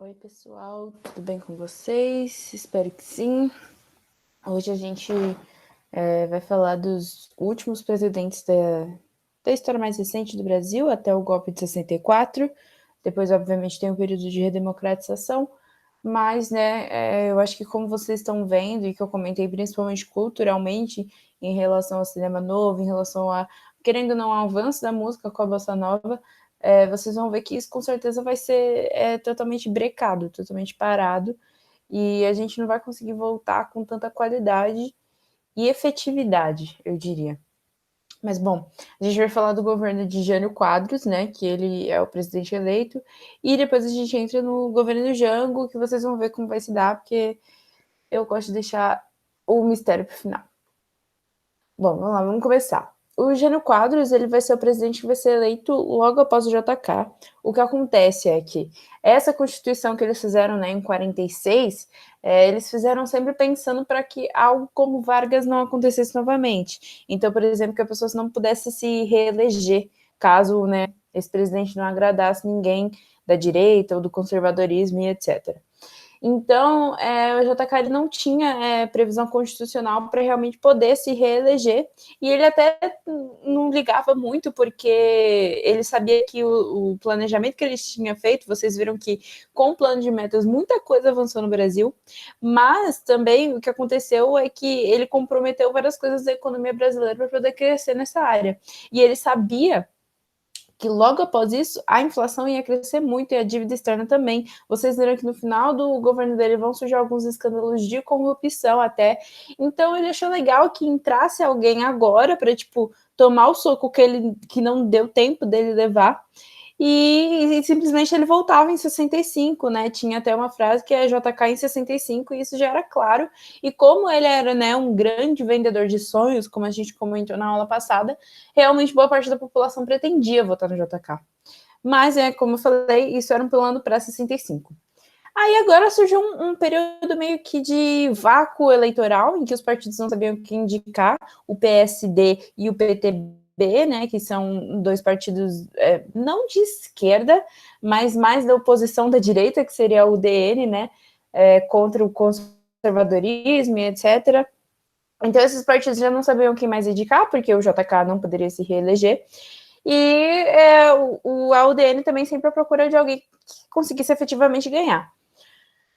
Oi, pessoal, tudo bem com vocês? Espero que sim. Hoje a gente vai falar dos últimos presidentes da história mais recente do Brasil, até o golpe de 64. Depois, obviamente, tem um período de redemocratização, mas, eu acho que como vocês estão vendo, e que eu comentei principalmente culturalmente, em relação ao cinema novo, em relação a, querendo ou não, ao avanço da música com a bossa nova, vocês vão ver que isso com certeza vai ser totalmente brecado, totalmente parado, e a gente não vai conseguir voltar com tanta qualidade e efetividade, eu diria. Mas, bom, a gente vai falar do governo de Jânio Quadros, né, que ele é o presidente eleito, e depois a gente entra no governo Jango, que vocês vão ver como vai se dar, porque eu gosto de deixar o mistério para o final. Bom, vamos lá, vamos começar. O Jânio Quadros, ele vai ser o presidente que vai ser eleito logo após o JK. O que acontece é que essa Constituição que eles fizeram, né, em 46, eles fizeram sempre pensando para que algo como Vargas não acontecesse novamente. Então, por exemplo, que a pessoa não pudesse se reeleger caso, né, esse presidente não agradasse ninguém da direita ou do conservadorismo e etc. Então, o JK ele não tinha previsão constitucional para realmente poder se reeleger, e ele até não ligava muito, porque ele sabia que o planejamento que ele tinha feito, vocês viram que com o plano de metas muita coisa avançou no Brasil, mas também o que aconteceu é que ele comprometeu várias coisas da economia brasileira para poder crescer nessa área, e ele sabia que logo após isso a inflação ia crescer muito e a dívida externa também. Vocês viram que no final do governo dele vão surgir alguns escândalos de corrupção até. Então ele achou legal que entrasse alguém agora para tipo tomar o soco que não deu tempo dele levar. E simplesmente ele voltava em 65, né? Tinha até uma frase que é JK em 65, e isso já era claro. E como ele era, né, um grande vendedor de sonhos, como a gente comentou na aula passada, realmente boa parte da população pretendia votar no JK. Mas, como eu falei, isso era um plano para 65. Aí agora surgiu um período meio que de vácuo eleitoral, em que os partidos não sabiam o que indicar, o PSD e o PTB, né, que são dois partidos não de esquerda, mas mais da oposição da direita, que seria o UDN, né, contra o conservadorismo e etc. Então esses partidos já não sabiam quem mais indicar, porque o JK não poderia se reeleger, e a UDN também sempre à procura de alguém que conseguisse efetivamente ganhar.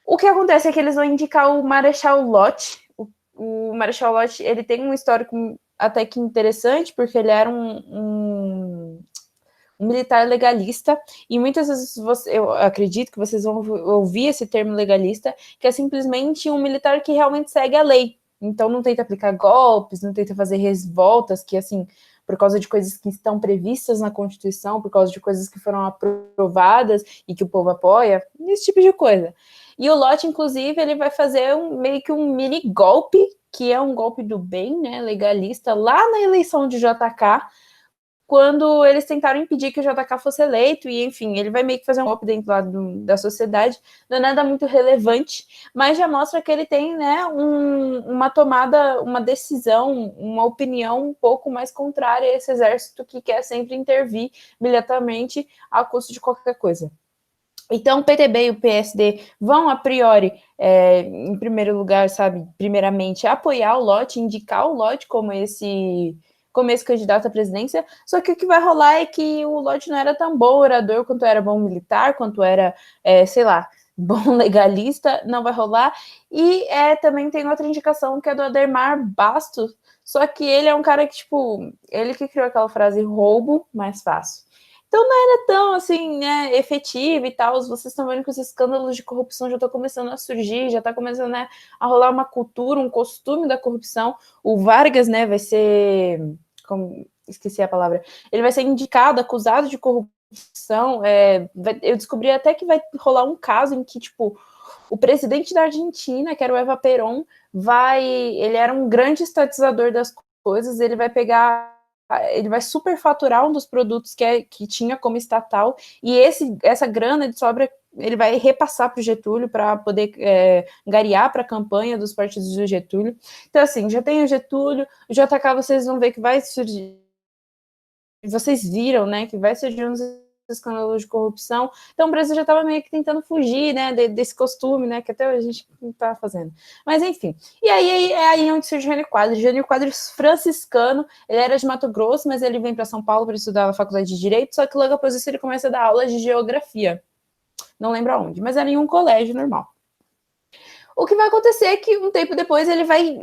O que acontece é que eles vão indicar o Marechal Lott. O Marechal Lott, ele tem um histórico até que interessante, porque ele era um militar legalista, e muitas vezes eu acredito que vocês vão ouvir esse termo legalista, que é simplesmente um militar que realmente segue a lei. Então não tenta aplicar golpes, não tenta fazer revoltas, que assim, por causa de coisas que estão previstas na Constituição, por causa de coisas que foram aprovadas e que o povo apoia, esse tipo de coisa. E o Lott, inclusive, ele vai fazer meio que um mini golpe, que é um golpe do bem, né, legalista, lá na eleição de JK, quando eles tentaram impedir que o JK fosse eleito, e enfim, ele vai meio que fazer um golpe dentro da sociedade, não é nada muito relevante, mas já mostra que ele tem, né, uma tomada, uma decisão, uma opinião um pouco mais contrária a esse exército que quer sempre intervir militarmente a custo de qualquer coisa. Então, o PTB e o PSD vão, a priori, em primeiro lugar, sabe, primeiramente, apoiar o Lott, indicar o Lott como esse candidato à presidência, só que o que vai rolar é que o Lott não era tão bom orador quanto era bom militar, quanto era, sei lá, bom legalista, não vai rolar. E também tem outra indicação que é do Adhemar Bastos, só que ele é um cara que, tipo, ele que criou aquela frase roubo mais fácil. Então não era tão assim, né, efetivo e tal. Vocês estão vendo que os escândalos de corrupção já estão começando a surgir, já está começando, né, a rolar uma cultura, um costume da corrupção. O Vargas, né, vai ser, esqueci a palavra, ele vai ser indicado, acusado de corrupção. Eu descobri até que vai rolar um caso em que, tipo, o presidente da Argentina, que era o Eva Perón, ele era um grande estatizador das coisas, ele vai superfaturar um dos produtos que tinha como estatal, e essa grana de sobra ele vai repassar para o Getúlio para poder garear para a campanha dos partidos do Getúlio. Então, assim, já tem o Getúlio, o JK vocês vão ver que vai surgir, vocês viram, né, que vai surgir uns escândalos de corrupção. Então o Brasil já estava meio que tentando fugir, né, desse costume, né, que até a gente não está fazendo. Mas enfim, e aí é aí onde surge o Jânio Quadros. Jânio Quadros franciscano, ele era de Mato Grosso, mas ele vem para São Paulo para estudar na faculdade de Direito, só que logo após isso ele começa a dar aulas de geografia. Não lembro aonde, mas era em um colégio normal. O que vai acontecer é que um tempo depois ele vai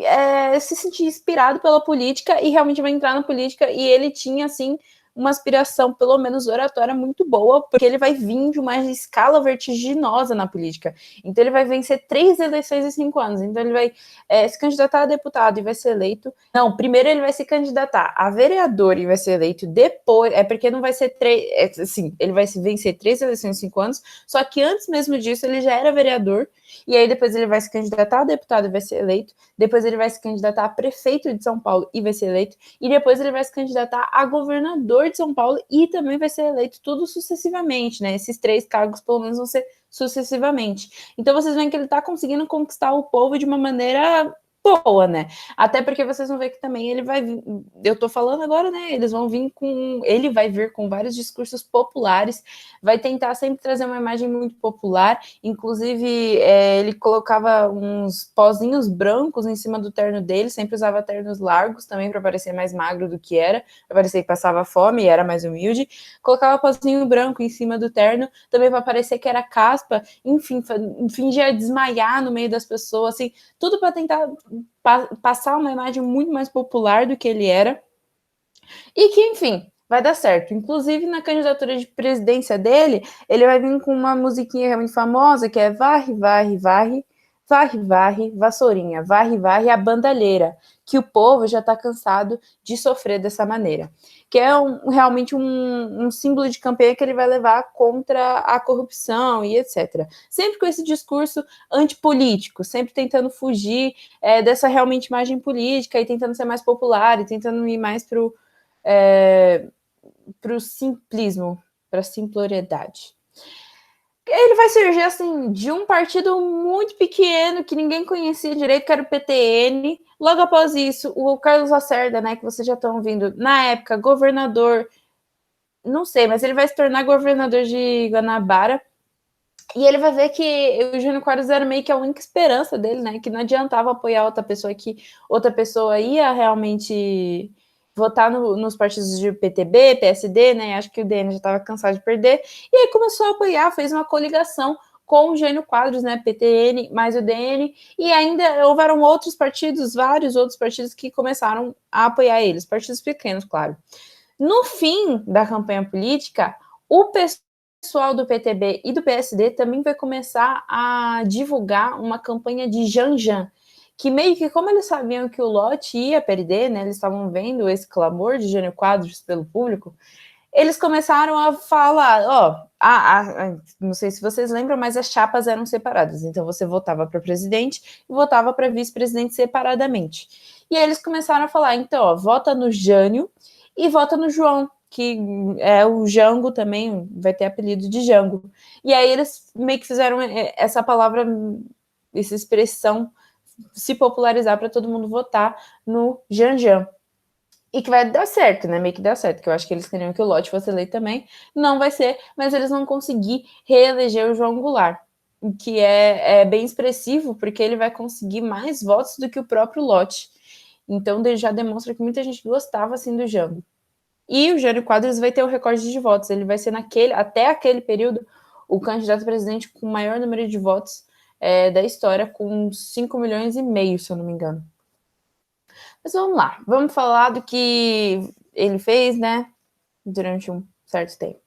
se sentir inspirado pela política e realmente vai entrar na política, e ele tinha, assim, uma aspiração, pelo menos oratória, muito boa, porque ele vai vir de uma escala vertiginosa na política. Então ele vai vencer 3 eleições em 5 anos. Então ele vai se candidatar a deputado e vai ser eleito. Não, primeiro ele vai se candidatar a vereador e vai ser eleito. Depois, porque não vai ser 3, assim, ele vai vencer 3 eleições em 5 anos, só que antes mesmo disso ele já era vereador, e aí depois ele vai se candidatar a deputado e vai ser eleito, depois ele vai se candidatar a prefeito de São Paulo e vai ser eleito, e depois ele vai se candidatar a governador de São Paulo e também vai ser eleito, tudo sucessivamente, né? Esses 3 cargos pelo menos vão ser sucessivamente. Então vocês veem que ele está conseguindo conquistar o povo de uma maneira boa, né? Até porque vocês vão ver que também ele vai vir, eu tô falando agora, né? Ele vai vir com vários discursos populares, vai tentar sempre trazer uma imagem muito popular, inclusive ele colocava uns pozinhos brancos em cima do terno dele, sempre usava ternos largos também para parecer mais magro do que era, para parecer que passava fome e era mais humilde, colocava pozinho branco em cima do terno, também para parecer que era caspa, enfim, fingia desmaiar no meio das pessoas, assim, tudo para tentar passar uma imagem muito mais popular do que ele era, e que, enfim, vai dar certo. Inclusive, na candidatura de presidência dele, ele vai vir com uma musiquinha realmente famosa, que é varre, varre, varre, varre, varre, vassourinha, varre, varre, a bandalheira, que o povo já está cansado de sofrer dessa maneira. Que é realmente um símbolo de campanha que ele vai levar contra a corrupção e etc. Sempre com esse discurso antipolítico, sempre tentando fugir dessa realmente imagem política e tentando ser mais popular e tentando ir mais para o simplismo, para a simploriedade. Ele vai surgir, assim, de um partido muito pequeno, que ninguém conhecia direito, que era o PTN. Logo após isso, o Carlos Lacerda, né, que vocês já estão ouvindo, na época, governador, não sei, mas ele vai se tornar governador de Guanabara, e ele vai ver que o Jânio Quadros era meio que a única esperança dele, né, que não adiantava apoiar outra pessoa, que outra pessoa ia realmente votar nos partidos de PTB, PSD, né, acho que o DN já estava cansado de perder, e aí começou a apoiar, fez uma coligação com o Jânio Quadros, né, PTN mais o DN, e ainda houveram outros partidos, vários outros partidos que começaram a apoiar eles, partidos pequenos, claro. No fim da campanha política, o pessoal do PTB e do PSD também vai começar a divulgar uma campanha de Janjan, que meio que, como eles sabiam que o lote ia perder, né, eles estavam vendo esse clamor de Jânio Quadros pelo público, eles começaram a falar, não sei se vocês lembram, mas as chapas eram separadas, então você votava para presidente e votava para vice-presidente separadamente. E aí eles começaram a falar, então, vota no Jânio e vota no João, que é o Jango também, vai ter apelido de Jango. E aí eles meio que fizeram essa palavra, essa expressão se popularizar para todo mundo votar no Janjan. E que vai dar certo, né? Meio que dá certo, que eu acho que eles queriam que o lote fosse eleito também. Não vai ser, mas eles vão conseguir reeleger o João Goulart, que é bem expressivo, porque ele vai conseguir mais votos do que o próprio lote. Então, já demonstra que muita gente gostava, assim, do Jango. E o Jânio Quadros vai ter o recorde de votos. Ele vai ser até aquele período, o candidato a presidente com o maior número de votos da história, com 5,5 milhões, se eu não me engano. Mas vamos lá, vamos falar do que ele fez, né, durante um certo tempo.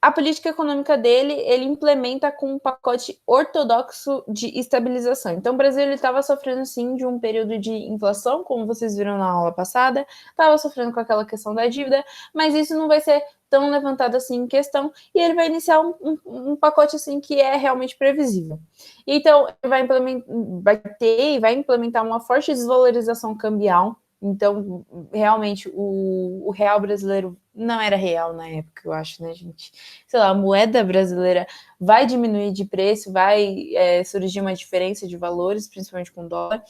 A política econômica dele, ele implementa com um pacote ortodoxo de estabilização. Então, o Brasil estava sofrendo, sim, de um período de inflação, como vocês viram na aula passada, estava sofrendo com aquela questão da dívida, mas isso não vai ser tão levantado assim em questão, e ele vai iniciar um pacote assim que é realmente previsível. Então, ele vai implementar uma forte desvalorização cambial. Então, realmente, o real brasileiro não era real na época, eu acho, né, gente? Sei lá, a moeda brasileira vai diminuir de preço, vai surgir uma diferença de valores, principalmente com o dólar.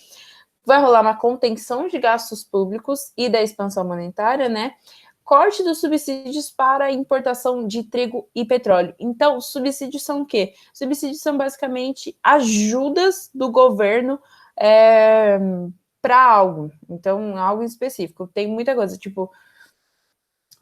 Vai rolar uma contenção de gastos públicos e da expansão monetária, né? corte dos subsídios para a importação de trigo e petróleo. Então, subsídios são o quê? Subsídios são basicamente ajudas do governo para algo. Então, algo específico. Tem muita coisa, tipo,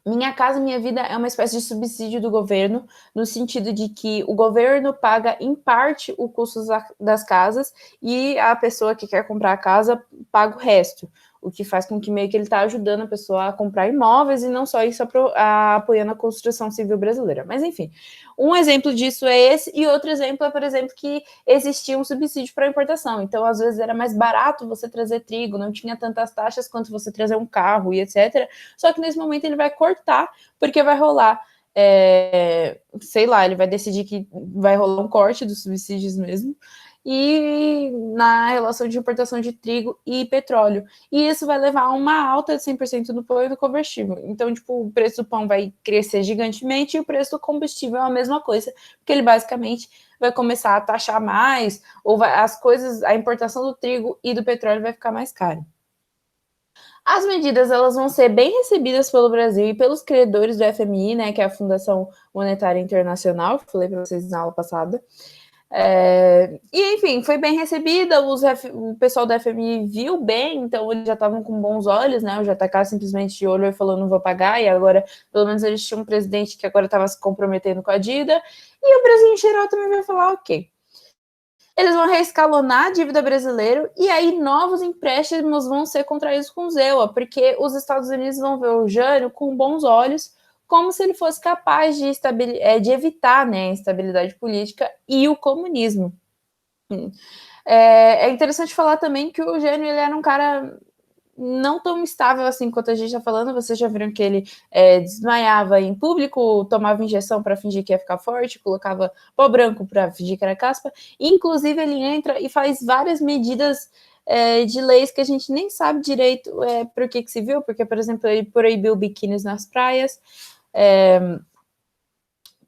Minha Casa Minha Vida é uma espécie de subsídio do governo, no sentido de que o governo paga, em parte, o custo das casas e a pessoa que quer comprar a casa paga o resto, o que faz com que meio que ele está ajudando a pessoa a comprar imóveis e não só isso apoiando a construção civil brasileira. Mas, enfim, um exemplo disso é esse, e outro exemplo é, por exemplo, que existia um subsídio para importação. Então, às vezes, era mais barato você trazer trigo, não tinha tantas taxas quanto você trazer um carro e etc. Só que nesse momento ele vai cortar, porque vai rolar, sei lá, ele vai decidir que vai rolar um corte dos subsídios mesmo, e na relação de importação de trigo e petróleo. E isso vai levar a uma alta de 100% do pão e do combustível. Então, tipo, o preço do pão vai crescer gigantemente e o preço do combustível é a mesma coisa, porque ele basicamente vai começar a taxar mais, ou as coisas, a importação do trigo e do petróleo vai ficar mais cara. As medidas elas vão ser bem recebidas pelo Brasil e pelos credores do FMI, né, que é a Fundação Monetária Internacional, que falei para vocês na aula passada. E, enfim, foi bem recebida, o pessoal do FMI viu bem, então eles já estavam com bons olhos, né? O JK simplesmente olhou e falou: não vou pagar, e agora, pelo menos, eles tinham um presidente que agora estava se comprometendo com a dívida, e o Brasil em geral também vai falar: ok. Eles vão reescalonar a dívida brasileira e aí novos empréstimos vão ser contraídos com ZEUA, porque os Estados Unidos vão ver o Jânio com bons olhos, como se ele fosse capaz de evitar, né, a instabilidade política e o comunismo. É interessante falar também que o Jânio ele era um cara não tão estável assim quanto a gente está falando. Vocês já viram que ele desmaiava em público, tomava injeção para fingir que ia ficar forte, colocava pó branco para fingir que era caspa. Inclusive, ele entra e faz várias medidas de leis que a gente nem sabe direito por que se viu, porque, por exemplo, ele proibiu biquínis nas praias,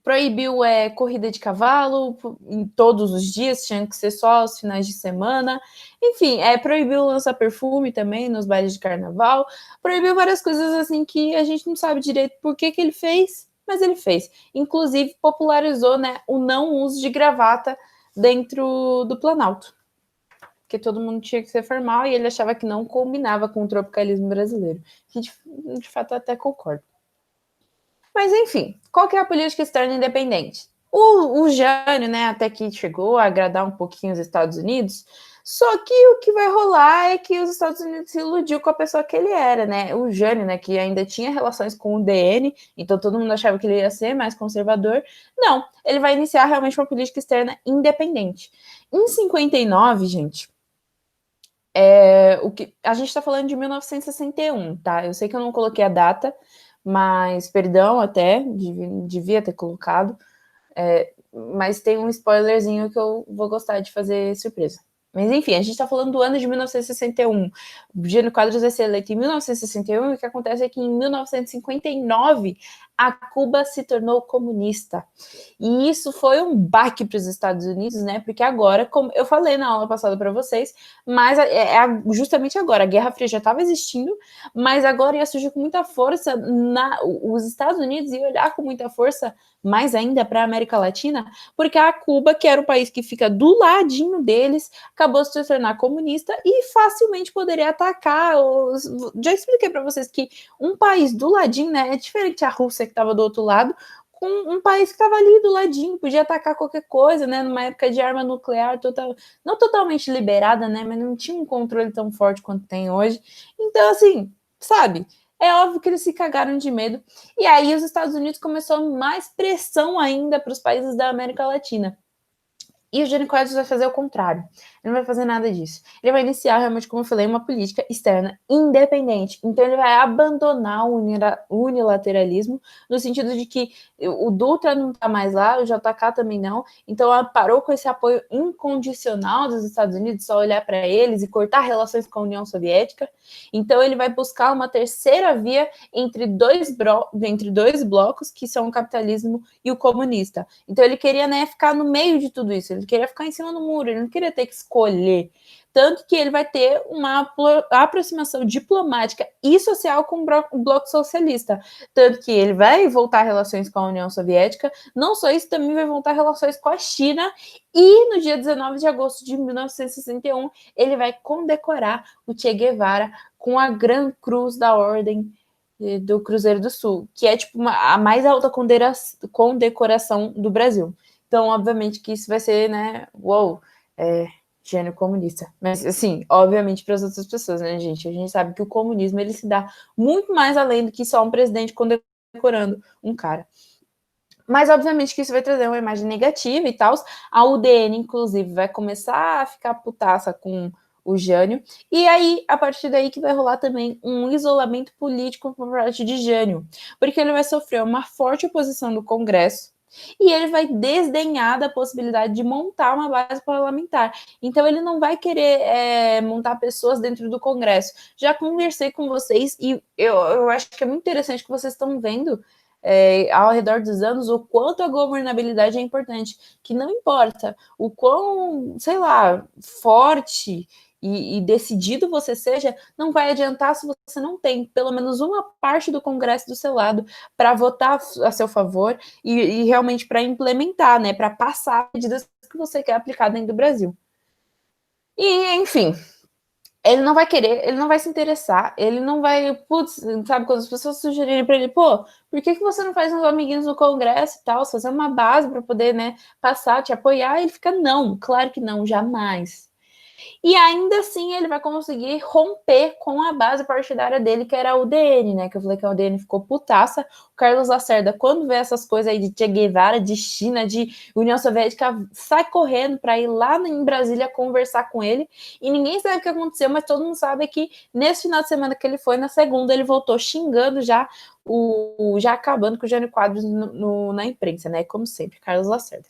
proibiu corrida de cavalo em todos os dias, tinha que ser só aos finais de semana. Enfim, proibiu lançar perfume também nos bailes de carnaval. Proibiu várias coisas assim que a gente não sabe direito por que ele fez, mas ele fez. Inclusive, popularizou, né, o não uso de gravata dentro do Planalto. Porque todo mundo tinha que ser formal e ele achava que não combinava com o tropicalismo brasileiro. Que de fato eu até concordo. Mas, enfim, qual que é a política externa independente? O Jânio, né, até que chegou a agradar um pouquinho os Estados Unidos, só que o que vai rolar é que os Estados Unidos se iludiu com a pessoa que ele era, né? O Jânio, né, que ainda tinha relações com o DN, então todo mundo achava que ele ia ser mais conservador. Não, ele vai iniciar realmente uma política externa independente. Em 59, gente, o que a gente está falando de 1961, tá? Eu sei que eu não coloquei a data, mas perdão até, devia ter colocado, mas tem um spoilerzinho que eu vou gostar de fazer surpresa. Mas enfim, a gente está falando do ano de 1961. O Jânio Quadros vai ser eleito em 1961 e o que acontece é que em 1959 a Cuba se tornou comunista. E isso foi um baque para os Estados Unidos, né? Porque agora, como eu falei na aula passada para vocês, mas justamente agora, a Guerra Fria já estava existindo, mas agora ia surgir com muita força, os Estados Unidos iam olhar com muita força mais ainda para a América Latina, porque a Cuba, que era o país que fica do ladinho deles, acabou de se tornar comunista e facilmente poderia atacar. Já expliquei para vocês que um país do ladinho, né, é diferente a Rússia que estava do outro lado, com um país que estava ali do ladinho, podia atacar qualquer coisa, né, numa época de arma nuclear não totalmente liberada, né, mas não tinha um controle tão forte quanto tem hoje. Então, assim, sabe, é óbvio que eles se cagaram de medo. E aí os Estados Unidos começou mais pressão ainda para os países da América Latina. E o Jânio Quadros vai fazer o contrário. Ele não vai fazer nada disso. Ele vai iniciar, realmente, como eu falei, uma política externa independente. Então, ele vai abandonar o unilateralismo, no sentido de que o Dutra não está mais lá, o JK também não. Então, ela parou com esse apoio incondicional dos Estados Unidos, só olhar para eles e cortar relações com a União Soviética. Então, ele vai buscar uma terceira via entre dois blocos, que são o capitalismo e o comunista. Então, ele queria, né, ficar no meio de tudo isso. Ele queria ficar em cima do muro, ele não queria ter que escolher. Tanto que ele vai ter uma aproximação diplomática e social com o bloco socialista. Tanto que ele vai voltar relações com a União Soviética, não só isso, também vai voltar relações com a China, e no dia 19 de agosto de 1961, ele vai condecorar o Che Guevara com a Gran Cruz da Ordem do Cruzeiro do Sul, que é tipo a mais alta condecoração do Brasil. Então, obviamente que isso vai ser, né, gênio comunista. Mas, assim, obviamente para as outras pessoas, né, gente? A gente sabe que o comunismo, ele se dá muito mais além do que só um presidente condecorando um cara. Mas, obviamente, que isso vai trazer uma imagem negativa e tal. A UDN, inclusive, vai começar a ficar putaça com o Jânio. E aí, a partir daí que vai rolar também um isolamento político por parte de Jânio. Porque ele vai sofrer uma forte oposição do Congresso e ele vai desdenhar da possibilidade de montar uma base parlamentar. Então, ele não vai querer montar pessoas dentro do Congresso. Já conversei com vocês e eu acho que é muito interessante que vocês estão vendo ao redor dos anos o quanto a governabilidade é importante, que não importa o quão, sei lá, forte e decidido você seja, não vai adiantar se você não tem pelo menos uma parte do Congresso do seu lado para votar a seu favor e realmente para implementar, né, para passar medidas que você quer aplicar dentro do Brasil. E, enfim, ele não vai querer, ele não vai se interessar, ele não vai, putz, sabe, quando as pessoas sugerirem para ele, pô, por que você não faz uns amiguinhos no Congresso e tal, fazer uma base para poder, né, passar, te apoiar, ele fica, não, claro que não, jamais. E ainda assim ele vai conseguir romper com a base partidária dele, que era a UDN, né? Que eu falei que a UDN ficou putaça. O Carlos Lacerda, quando vê essas coisas aí de Che Guevara, de China, de União Soviética, sai correndo para ir lá em Brasília conversar com ele. E ninguém sabe o que aconteceu, mas todo mundo sabe que nesse final de semana que ele foi, na segunda, ele voltou xingando já já acabando com o Jânio Quadros na imprensa, né? Como sempre, Carlos Lacerda.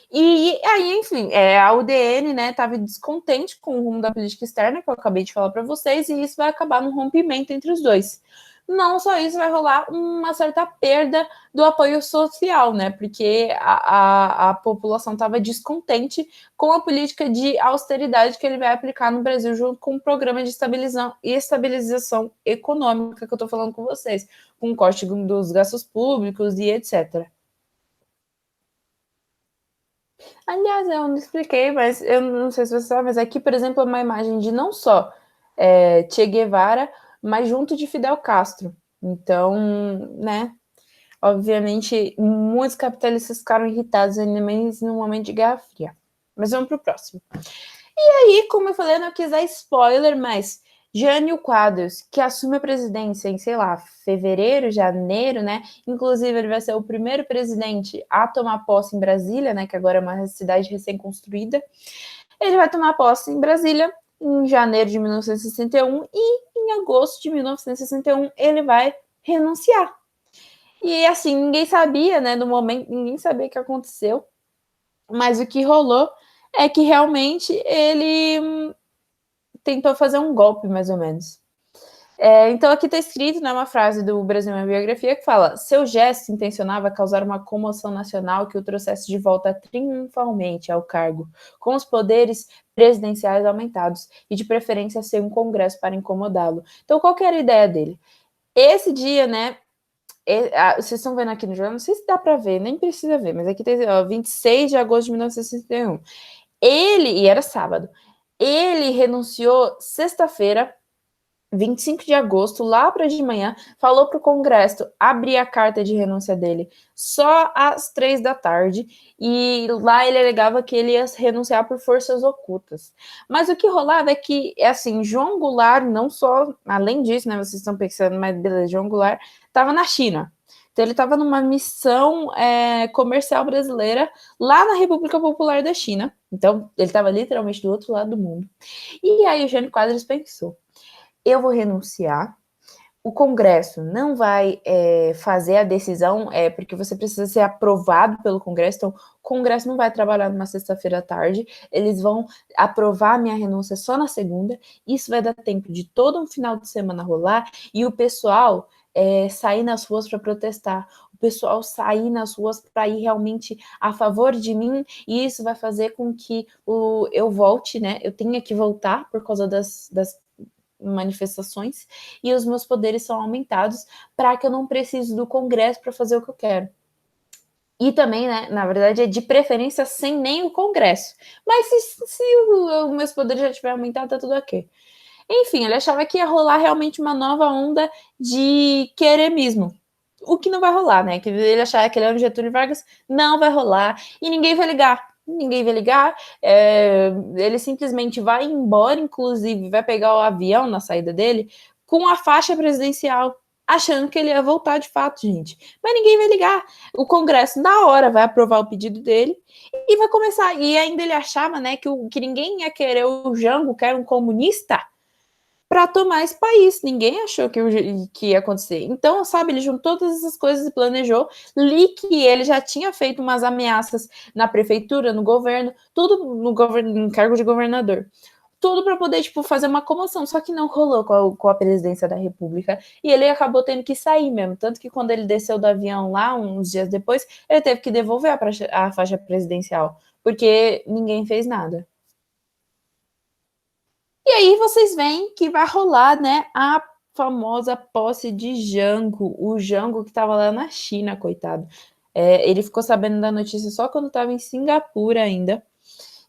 E aí, enfim, a UDN, né, estava descontente com o rumo da política externa, que eu acabei de falar para vocês, e isso vai acabar num rompimento entre os dois. Não só isso, vai rolar uma certa perda do apoio social, né, porque a população estava descontente com a política de austeridade que ele vai aplicar no Brasil, junto com o programa de estabilização econômica que eu estou falando com vocês, com o corte dos gastos públicos e etc. Aliás, eu não expliquei, mas eu não sei se você sabe, mas aqui, por exemplo, é uma imagem de não só Che Guevara, mas junto de Fidel Castro. Então, né, obviamente, muitos capitalistas ficaram irritados ainda mais no momento de Guerra Fria. Mas vamos para o próximo. E aí, como eu falei, eu não quis dar spoiler, mas Jânio Quadros, que assume a presidência em, sei lá, fevereiro, janeiro, né? Inclusive, ele vai ser o primeiro presidente a tomar posse em Brasília, né? Que agora é uma cidade recém-construída. Ele vai tomar posse em Brasília em janeiro de 1961 e em agosto de 1961 ele vai renunciar. E assim, ninguém sabia, né? No momento, ninguém sabia o que aconteceu, mas o que rolou é que realmente ele tentou fazer um golpe, mais ou menos. Então aqui está escrito, né, uma frase do Brasil na biografia que fala: seu gesto intencionava causar uma comoção nacional que o trouxesse de volta triunfalmente ao cargo, com os poderes presidenciais aumentados e de preferência sem um congresso para incomodá-lo. Então qual que era a ideia dele? Esse dia, né, vocês estão vendo aqui no jornal, não sei se dá para ver, nem precisa ver, mas aqui tem 26 de agosto de 1961. E era sábado, ele renunciou sexta-feira, 25 de agosto, lá para de manhã, falou para o Congresso abrir a carta de renúncia dele só às 3 da tarde, e lá ele alegava que ele ia renunciar por forças ocultas. Mas o que rolava é que, assim, João Goulart, não só, além disso, né, vocês estão pensando, mas beleza, João Goulart estava na China. Então ele estava numa missão comercial brasileira lá na República Popular da China. Então ele estava literalmente do outro lado do mundo. E aí o Jânio Quadros pensou: eu vou renunciar, o Congresso não vai fazer a decisão, porque você precisa ser aprovado pelo Congresso, então o Congresso não vai trabalhar numa sexta-feira à tarde, eles vão aprovar a minha renúncia só na segunda, isso vai dar tempo de todo um final de semana rolar, e o pessoal sair nas ruas para protestar. O pessoal sair nas ruas para ir realmente a favor de mim, e isso vai fazer com que eu volte, né? Eu tenha que voltar por causa das manifestações, e os meus poderes são aumentados para que eu não precise do Congresso para fazer o que eu quero. E também, né, na verdade, é de preferência sem nem o Congresso. Mas se os meus poderes já tiverem aumentado, tá tudo ok. Enfim, ele achava que ia rolar realmente uma nova onda de queremismo. O que não vai rolar, né? Que ele achava que ele era o Getúlio Vargas, não vai rolar. E ninguém vai ligar. Ninguém vai ligar. Ele simplesmente vai embora, inclusive vai pegar o avião na saída dele com a faixa presidencial, achando que ele ia voltar de fato, gente. Mas ninguém vai ligar. O Congresso, na hora, vai aprovar o pedido dele e vai começar. E ainda ele achava, né, que ninguém ia querer o Jango, que era um comunista, para tomar esse país. Ninguém achou que ia acontecer. Então, sabe, ele juntou todas essas coisas e planejou. Li que ele já tinha feito umas ameaças na prefeitura, no governo, tudo no governo, em cargo de governador. Tudo para poder, tipo, fazer uma comoção, só que não rolou com a presidência da República, e ele acabou tendo que sair mesmo, tanto que quando ele desceu do avião lá, uns dias depois, ele teve que devolver a faixa presidencial, porque ninguém fez nada. E aí vocês veem que vai rolar, né, a famosa posse de Jango, o Jango que estava lá na China, coitado. Ele ficou sabendo da notícia só quando estava em Singapura ainda.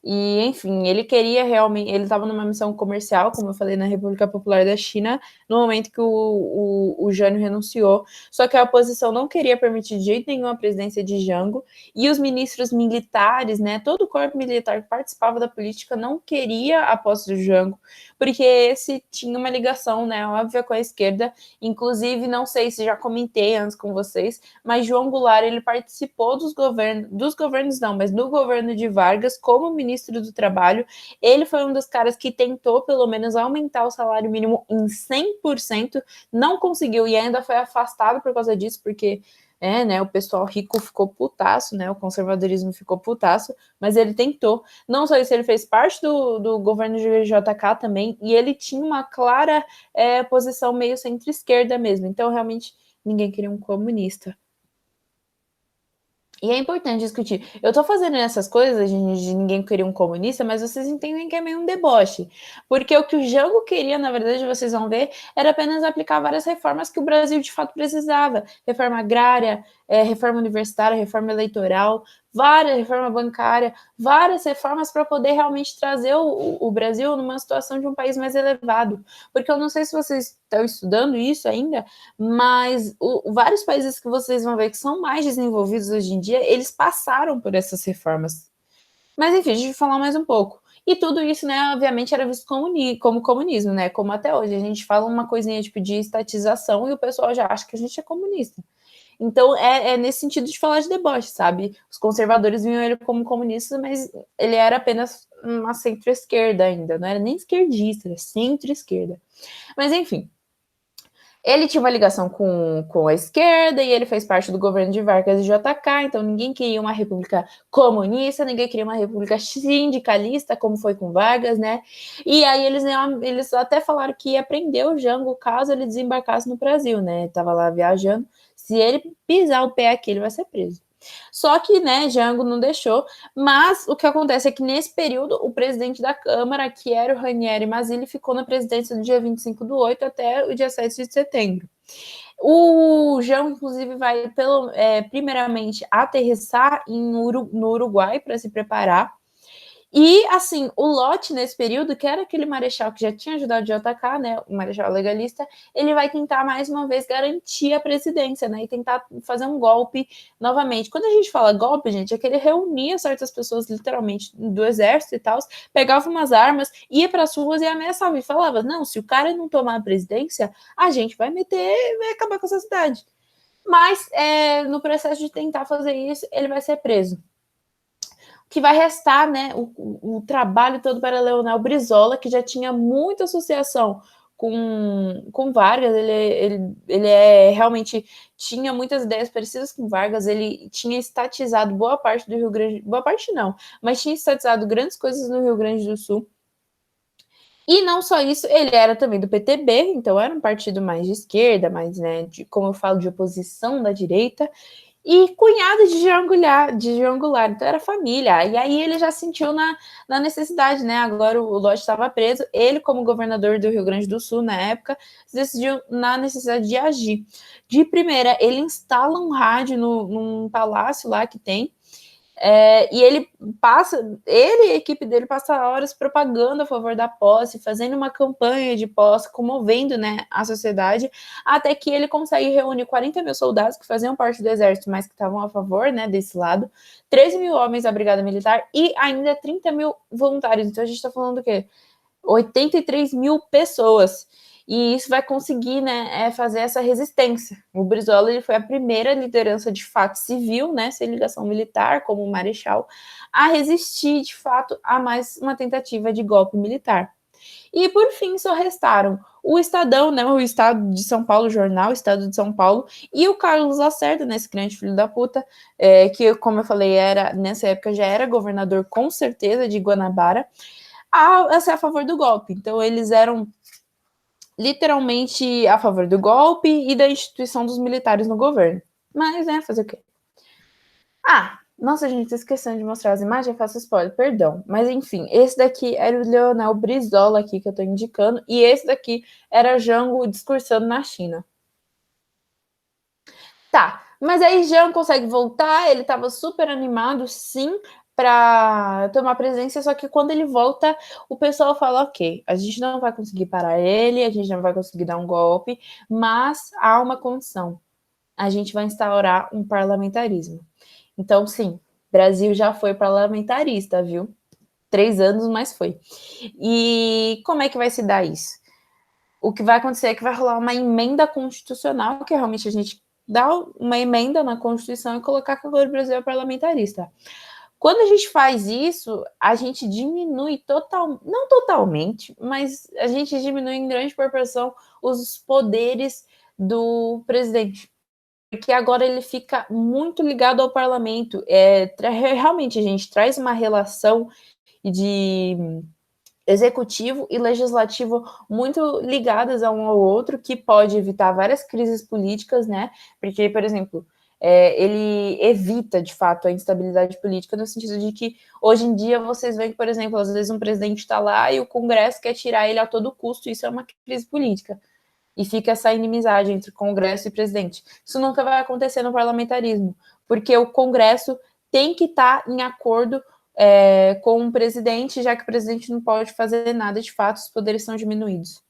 E, enfim, ele queria realmente. Ele estava numa missão comercial, como eu falei, na República Popular da China, no momento que o Jânio renunciou. Só que a oposição não queria permitir de jeito nenhum a presidência de Jango. E os ministros militares, né, todo o corpo militar que participava da política, não queria a posse do Jango, porque esse tinha uma ligação, né, óbvia com a esquerda. Inclusive, não sei se já comentei antes com vocês, mas João Goulart, ele participou dos governos não, mas do governo de Vargas como ministro do Trabalho. Ele foi um dos caras que tentou pelo menos aumentar o salário mínimo em 100%, não conseguiu e ainda foi afastado por causa disso, porque né, o pessoal rico ficou putaço, né, o conservadorismo ficou putaço, mas ele tentou. Não só isso, ele fez parte do governo de JK também, e ele tinha uma clara posição meio centro-esquerda mesmo, então realmente ninguém queria um comunista. E é importante discutir. Eu tô fazendo essas coisas de ninguém queria um comunista, mas vocês entendem que é meio um deboche. Porque o que o Jango queria, na verdade, vocês vão ver, era apenas aplicar várias reformas que o Brasil de fato precisava. Reforma agrária, reforma universitária, reforma eleitoral, várias, reforma bancária, várias reformas para poder realmente trazer o Brasil numa situação de um país mais elevado. Porque eu não sei se vocês estão estudando isso ainda, mas vários países que vocês vão ver que são mais desenvolvidos hoje em dia, eles passaram por essas reformas. Mas enfim, deixa eu falar mais um pouco. E tudo isso, né, obviamente era visto como comunismo, né, como até hoje. A gente fala uma coisinha tipo de estatização e o pessoal já acha que a gente é comunista. Então, é nesse sentido de falar de deboche, sabe? Os conservadores viam ele como comunista, mas ele era apenas uma centro-esquerda ainda, não era nem esquerdista, era centro-esquerda. Mas, enfim, ele tinha uma ligação com a esquerda e ele fez parte do governo de Vargas e JK, então ninguém queria uma república comunista, ninguém queria uma república sindicalista, como foi com Vargas, né? E aí eles até falaram que ia prender o Jango caso ele desembarcasse no Brasil, né? Tava lá viajando, se ele pisar o pé aqui, ele vai ser preso. Só que, né, Jango não deixou, mas o que acontece é que nesse período o presidente da Câmara, que era o Ranieri Mazzilli, ficou na presidência do dia 25/8 até o dia 7 de setembro. O Jango, inclusive, vai primeiramente aterrissar no Uruguai para se preparar. E, assim, o Lott, nesse período, que era aquele marechal que já tinha ajudado o JK, né, o marechal legalista, ele vai tentar, mais uma vez, garantir a presidência, né, e tentar fazer um golpe novamente. Quando a gente fala golpe, gente, é que ele reunia certas pessoas, literalmente, do exército e tal, pegava umas armas, ia para as ruas e ameaçava, e falava, não, se o cara não tomar a presidência, a gente vai acabar com essa cidade. Mas, no processo de tentar fazer isso, ele vai ser preso. Que vai restar, né, o trabalho todo para Leonel Brizola, que já tinha muita associação com Vargas, ele realmente tinha muitas ideias parecidas com Vargas, ele tinha estatizado boa parte do Rio Grande, boa parte não, mas tinha estatizado grandes coisas no Rio Grande do Sul. E não só isso, ele era também do PTB, então era um partido mais de esquerda, mais, né, como eu falo, de oposição da direita, e cunhado de João Goulart, então era família. E aí ele já sentiu na necessidade, né? Agora o Lodge estava preso, ele, como governador do Rio Grande do Sul na época, decidiu na necessidade de agir. De primeira, ele instala um rádio num palácio lá que tem, e ele e a equipe dele passa horas propagando a favor da posse, fazendo uma campanha de posse, comovendo, né, a sociedade, até que ele consegue reunir 40 mil soldados que faziam parte do exército, mas que estavam a favor, né, desse lado, 13 mil homens da Brigada Militar e ainda 30 mil voluntários. Então a gente está falando do quê? 83 mil pessoas. E isso vai conseguir, né, fazer essa resistência. O Brizola ele foi a primeira liderança de fato civil, né, sem ligação militar, como o Marechal, a resistir de fato a mais uma tentativa de golpe militar. E por fim só restaram o Estadão, né, o Estado de São Paulo, o jornal Estado de São Paulo, e o Carlos Lacerda, né, esse grande filho da puta, que, como eu falei, nessa época já era governador com certeza de Guanabara, a ser a favor do golpe. Então eles eram literalmente a favor do golpe e da instituição dos militares no governo. Mas, né, fazer o quê? Nossa, gente, tô esquecendo de mostrar as imagens, eu faço spoiler, perdão. Mas, enfim, esse daqui era o Leonel Brizola aqui que eu tô indicando, e esse daqui era Jango discursando na China. Tá, mas aí Jean consegue voltar, ele tava super animado, sim, para tomar presença, só que quando ele volta, o pessoal fala, ok, a gente não vai conseguir parar ele, a gente não vai conseguir dar um golpe, mas há uma condição, a gente vai instaurar um parlamentarismo. Então, sim, Brasil já foi parlamentarista, viu? 3 anos, mas foi. E como é que vai se dar isso? O que vai acontecer é que vai rolar uma emenda constitucional, que realmente a gente dá uma emenda na Constituição e colocar que agora o Brasil é parlamentarista. Quando a gente faz isso, a gente diminui não totalmente, mas a gente diminui em grande proporção os poderes do presidente. Porque agora ele fica muito ligado ao parlamento. Realmente, a gente traz uma relação de executivo e legislativo muito ligadas a um ao outro, que pode evitar várias crises políticas, né? Porque, por exemplo, ele evita, de fato, a instabilidade política, no sentido de que, hoje em dia, vocês veem que, por exemplo, às vezes um presidente está lá e o Congresso quer tirar ele a todo custo, isso é uma crise política. E fica essa inimizade entre Congresso e presidente. Isso nunca vai acontecer no parlamentarismo, porque o Congresso tem que estar em acordo com o presidente, já que o presidente não pode fazer nada de fato, os poderes são diminuídos.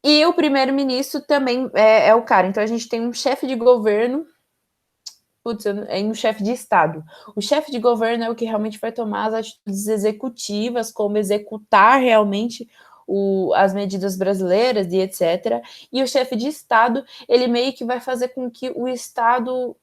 E o primeiro-ministro também é o cara. Então a gente tem um chefe de governo, um chefe de Estado. O chefe de governo é o que realmente vai tomar as atitudes executivas, como executar realmente as medidas brasileiras e etc. E o chefe de Estado, ele meio que vai fazer com que o Estado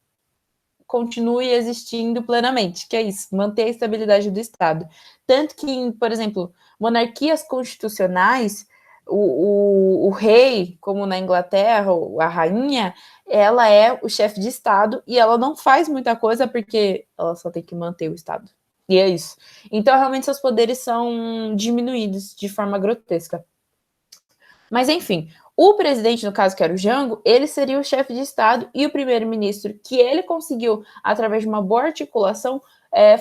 continue existindo plenamente, que é isso, manter a estabilidade do Estado. Tanto que, por exemplo, monarquias constitucionais, o rei, como na Inglaterra, a rainha, ela é o chefe de Estado e ela não faz muita coisa porque ela só tem que manter o Estado. E é isso. Então, realmente, seus poderes são diminuídos de forma grotesca. Mas, enfim, o presidente, no caso, que era o Jango, ele seria o chefe de Estado e o primeiro-ministro, que ele conseguiu, através de uma boa articulação,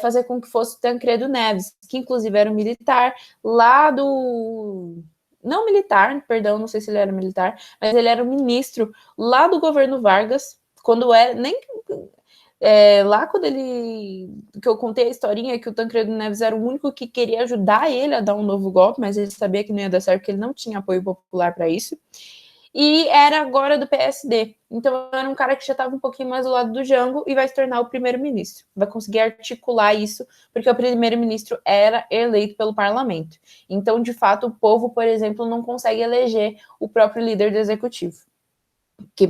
fazer com que fosse o Tancredo Neves, que inclusive era um militar lá do... Não militar, perdão, não sei se ele era militar, mas ele era um ministro lá do governo Vargas, quando era... Nem lá quando que eu contei a historinha que o Tancredo Neves era o único que queria ajudar ele a dar um novo golpe, mas ele sabia que não ia dar certo, porque ele não tinha apoio popular para isso, e era agora do PSD, então era um cara que já estava um pouquinho mais do lado do Jango e vai se tornar o primeiro-ministro, vai conseguir articular isso, porque o primeiro-ministro era eleito pelo parlamento, então de fato o povo, por exemplo, não consegue eleger o próprio líder do executivo,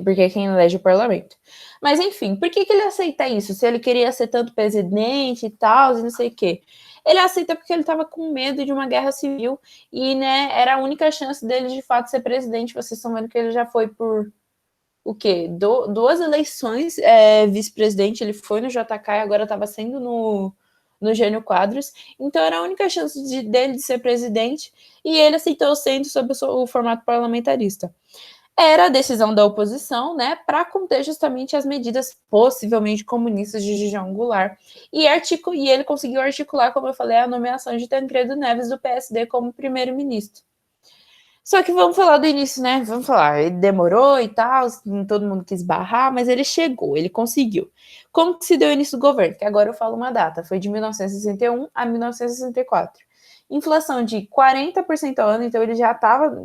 porque é quem elege o parlamento. Mas, enfim, por que ele aceita isso? Se ele queria ser tanto presidente e tal, e não sei o quê. Ele aceita porque ele estava com medo de uma guerra civil e, né, era a única chance dele, de fato, ser presidente. Vocês estão vendo que ele já foi por, o quê? 2 eleições vice-presidente. Ele foi no JK e agora estava sendo no Jânio Quadros, então era a única chance dele de ser presidente, e ele aceitou sendo sob o formato parlamentarista. Era a decisão da oposição, né, para conter justamente as medidas possivelmente comunistas de João Goulart. E ele conseguiu articular, como eu falei, a nomeação de Tancredo Neves do PSD como primeiro-ministro. Só que vamos falar do início, né? Vamos falar, ele demorou e tal, todo mundo quis barrar, mas ele chegou, ele conseguiu. Como que se deu o início do governo? Que agora eu falo uma data, foi de 1961 a 1964. Inflação de 40% ao ano, então ele já estava.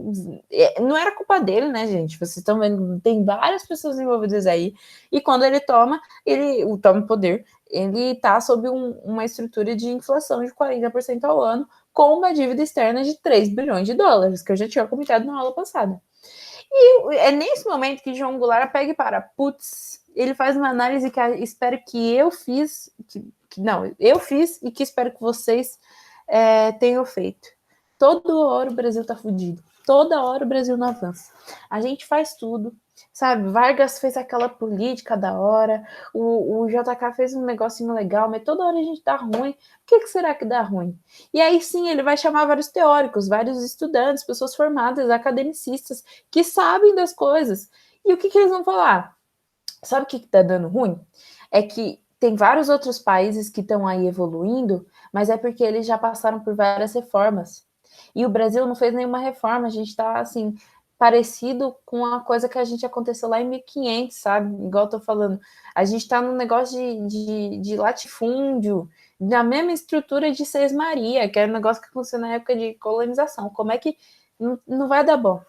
Não era culpa dele, né, gente? Vocês estão vendo, tem várias pessoas envolvidas aí. E quando ele toma poder, ele está sob uma estrutura de inflação de 40% ao ano, com uma dívida externa de 3 bilhões de dólares, que eu já tinha comentado na aula passada. E é nesse momento que João Goulart pega e para, putz, ele faz uma análise que espero que eu fiz, eu fiz e que espero que vocês tenham feito. Toda hora o Brasil tá fudido, toda hora o Brasil não avança. A gente faz tudo, sabe? Vargas fez aquela política da hora, o JK fez um negocinho legal, mas toda hora a gente dá ruim. Por que será que dá ruim? E aí sim, ele vai chamar vários teóricos, vários estudantes, pessoas formadas, academicistas, que sabem das coisas. E o que eles vão falar? Sabe o que tá dando ruim? É que tem vários outros países que estão aí evoluindo, mas é porque eles já passaram por várias reformas. E o Brasil não fez nenhuma reforma, a gente está assim, parecido com a coisa que a gente aconteceu lá em 1500, sabe? Igual eu tô falando, a gente está num negócio de latifúndio, na mesma estrutura de Seis Maria, que era um negócio que aconteceu na época de colonização. Como é que não vai dar bom?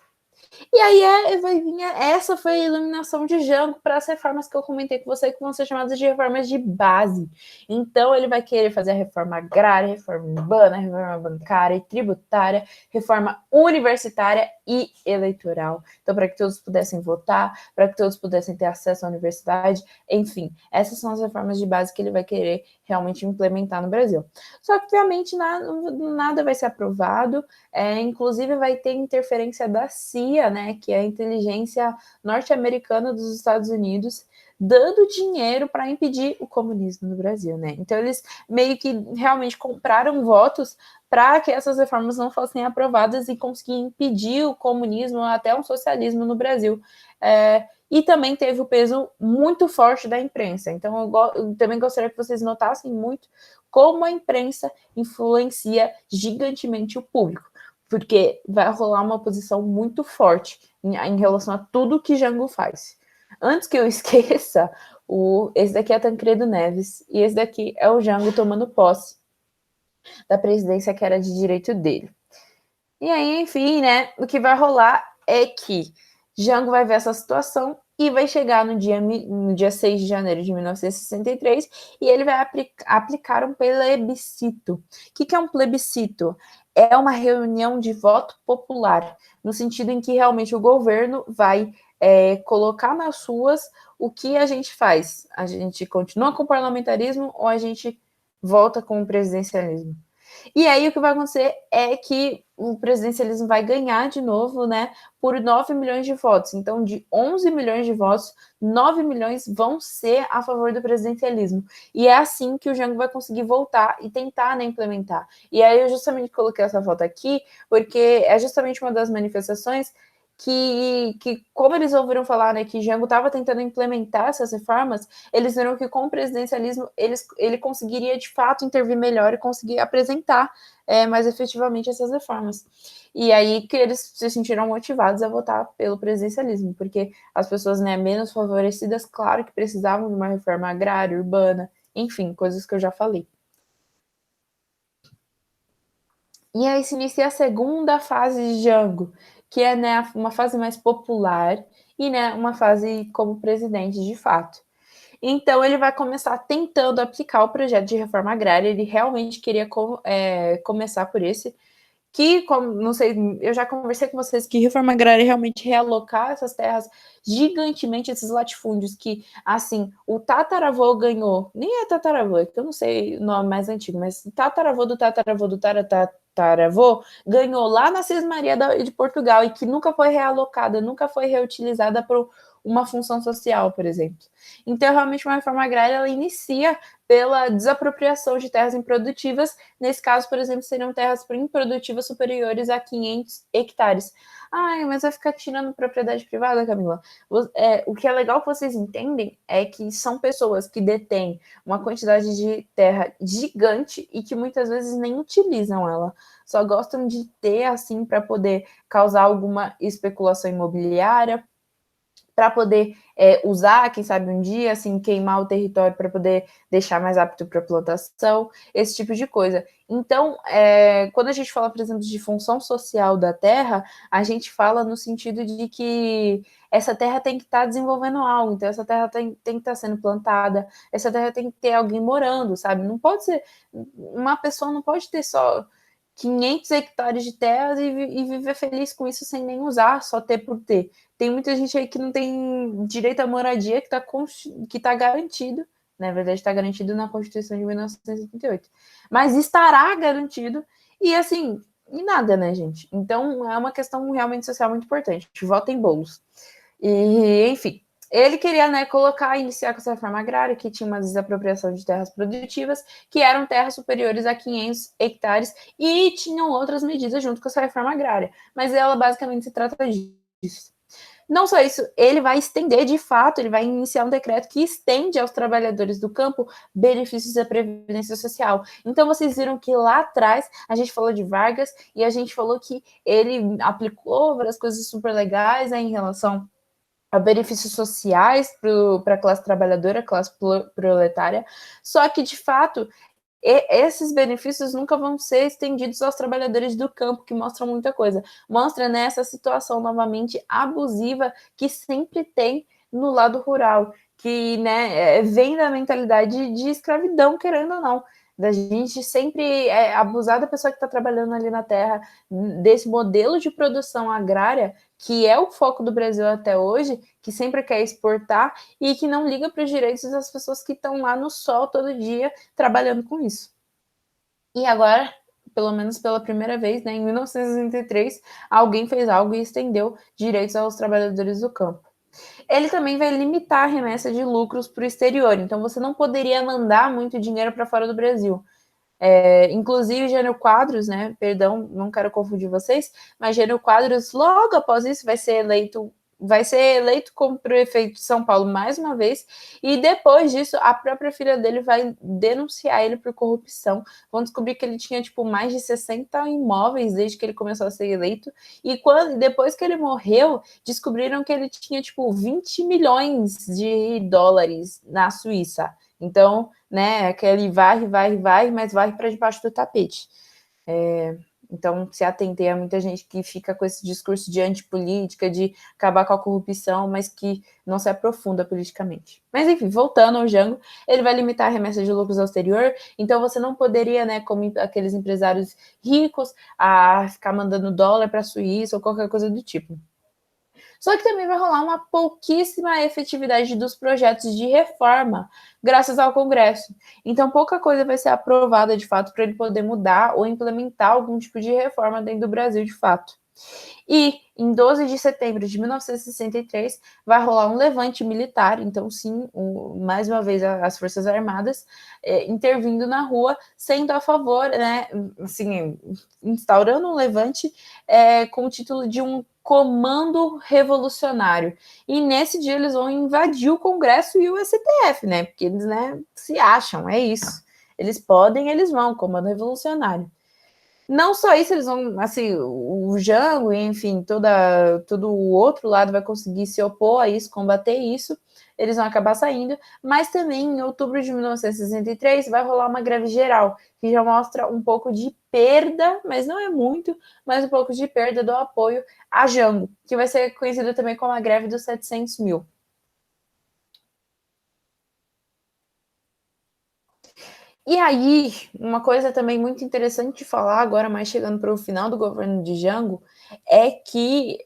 E aí vai vir essa foi a iluminação de Jango para as reformas que eu comentei com você, que vão ser chamadas de reformas de base. Então ele vai querer fazer a reforma agrária, reforma urbana, reforma bancária e tributária, reforma universitária e eleitoral. Então, para que todos pudessem votar, para que todos pudessem ter acesso à universidade, enfim, essas são as reformas de base que ele vai querer realmente implementar no Brasil. Só que, obviamente, nada vai ser aprovado, inclusive vai ter interferência da CIA, né, que é a inteligência norte-americana dos Estados Unidos, dando dinheiro para impedir o comunismo no Brasil, né? Então eles meio que realmente compraram votos para que essas reformas não fossem aprovadas e conseguir impedir o comunismo ou até um socialismo no Brasil. E também teve o peso muito forte da imprensa. Então eu também gostaria que vocês notassem muito como a imprensa influencia gigantemente o público, porque vai rolar uma posição muito forte em relação a tudo que Jango faz. Antes que eu esqueça, esse daqui é Tancredo Neves e esse daqui é o Jango tomando posse da presidência que era de direito dele. E aí, enfim, né, o que vai rolar é que Jango vai ver essa situação e vai chegar no dia 6 de janeiro de 1963 e ele vai aplicar um plebiscito. O que é um plebiscito? É uma reunião de voto popular, no sentido em que realmente o governo vai colocar nas ruas o que a gente faz. A gente continua com o parlamentarismo ou a gente volta com o presidencialismo? E aí o que vai acontecer é que o presidencialismo vai ganhar de novo, né, por 9 milhões de votos. Então, de 11 milhões de votos, 9 milhões vão ser a favor do presidencialismo. E é assim que o Jango vai conseguir voltar e tentar, né, implementar. E aí eu justamente coloquei essa foto aqui, porque é justamente uma das manifestações que como eles ouviram falar, né, que Jango estava tentando implementar essas reformas, eles viram que com o presidencialismo ele conseguiria de fato intervir melhor e conseguir apresentar mais efetivamente essas reformas. E aí que eles se sentiram motivados a votar pelo presidencialismo, porque as pessoas, né, menos favorecidas, claro que precisavam de uma reforma agrária, urbana, enfim, coisas que eu já falei. E aí se inicia a segunda fase de Jango, que é, né, uma fase mais popular e, né, uma fase como presidente de fato. Então ele vai começar tentando aplicar o projeto de reforma agrária, ele realmente queria começar por esse, que, como, não sei, eu já conversei com vocês que reforma agrária é realmente realocar essas terras gigantemente, esses latifúndios que, assim, o tataravô ganhou, nem é tataravô, é que eu não sei o nome mais antigo, mas tataravô do tataravô do tataravô ganhou lá na Cismaria de Portugal e que nunca foi realocada, nunca foi reutilizada para uma função social, por exemplo. Então, realmente, uma reforma agrária, ela inicia pela desapropriação de terras improdutivas. Nesse caso, por exemplo, seriam terras improdutivas superiores a 500 hectares. Ai, mas vai ficar tirando propriedade privada, Camila? O que é legal que vocês entendem é que são pessoas que detêm uma quantidade de terra gigante e que muitas vezes nem utilizam ela. Só gostam de ter, assim, para poder causar alguma especulação imobiliária, para poder usar, quem sabe um dia, assim, queimar o território para poder deixar mais apto para plantação, esse tipo de coisa. Então, quando a gente fala, por exemplo, de função social da terra, a gente fala no sentido de que essa terra tem que estar desenvolvendo algo, então essa terra tem que estar sendo plantada, essa terra tem que ter alguém morando, sabe? Não pode ser, uma pessoa não pode ter só 500 hectares de terras e viver feliz com isso sem nem usar, só ter por ter. Tem muita gente aí que não tem direito à moradia que tá garantido, na verdade está garantido na Constituição de 1988, mas estará garantido e assim, e nada, né, gente? Então é uma questão realmente social muito importante. Votem bolos. E, enfim, ele queria, né, iniciar com essa reforma agrária, que tinha uma desapropriação de terras produtivas, que eram terras superiores a 500 hectares, e tinham outras medidas junto com essa reforma agrária. Mas ela basicamente se trata disso. Não só isso, ele vai estender, de fato, ele vai iniciar um decreto que estende aos trabalhadores do campo benefícios da Previdência Social. Então, vocês viram que lá atrás a gente falou de Vargas e a gente falou que ele aplicou várias coisas super legais, né, em relação a benefícios sociais para a classe trabalhadora, classe proletária, só que, de fato, esses benefícios nunca vão ser estendidos aos trabalhadores do campo, que mostram muita coisa. Mostra, né, essa situação novamente abusiva que sempre tem no lado rural, que, né, vem da mentalidade de escravidão, querendo ou não, da gente sempre abusar da pessoa que está trabalhando ali na terra, desse modelo de produção agrária, que é o foco do Brasil até hoje, que sempre quer exportar e que não liga para os direitos das pessoas que estão lá no sol todo dia trabalhando com isso. E agora, pelo menos pela primeira vez, né, em 1963, alguém fez algo e estendeu direitos aos trabalhadores do campo. Ele também vai limitar a remessa de lucros para o exterior, então você não poderia mandar muito dinheiro para fora do Brasil. Inclusive, Jânio Quadros, né? Perdão, não quero confundir vocês, mas Jânio Quadros, logo após isso, vai ser eleito como prefeito de São Paulo mais uma vez, e depois disso, a própria filha dele vai denunciar ele por corrupção. Vão descobrir que ele tinha, tipo, mais de 60 imóveis desde que ele começou a ser eleito, e depois que ele morreu, descobriram que ele tinha, tipo, 20 milhões de dólares na Suíça. Então, né, aquele varre, mas varre para debaixo do tapete. Então, se atentem a muita gente que fica com esse discurso de antipolítica, de acabar com a corrupção, mas que não se aprofunda politicamente. Mas, enfim, voltando ao Jango, ele vai limitar a remessa de lucros ao exterior, então você não poderia, né, como aqueles empresários ricos, a ficar mandando dólar para a Suíça ou qualquer coisa do tipo. Só que também vai rolar uma pouquíssima efetividade dos projetos de reforma, graças ao Congresso. Então, pouca coisa vai ser aprovada de fato para ele poder mudar ou implementar algum tipo de reforma dentro do Brasil de fato. E em 12 de setembro de 1963 vai rolar um levante militar, então sim, mais uma vez as Forças Armadas intervindo na rua, sendo a favor, né, assim, instaurando um levante com o título de um comando revolucionário. E nesse dia eles vão invadir o Congresso e o STF, né, porque eles, né, se acham, é isso. Eles podem, eles vão, comando revolucionário. Não só isso, eles vão, assim, o Jango, enfim, todo o outro lado vai conseguir se opor a isso, combater isso, eles vão acabar saindo, mas também em outubro de 1963 vai rolar uma greve geral, que já mostra um pouco de perda, mas não é muito, mas um pouco de perda do apoio a Jango, que vai ser conhecida também como a greve dos 700 mil. E aí, uma coisa também muito interessante de falar, agora mais chegando para o final do governo de Jango, é que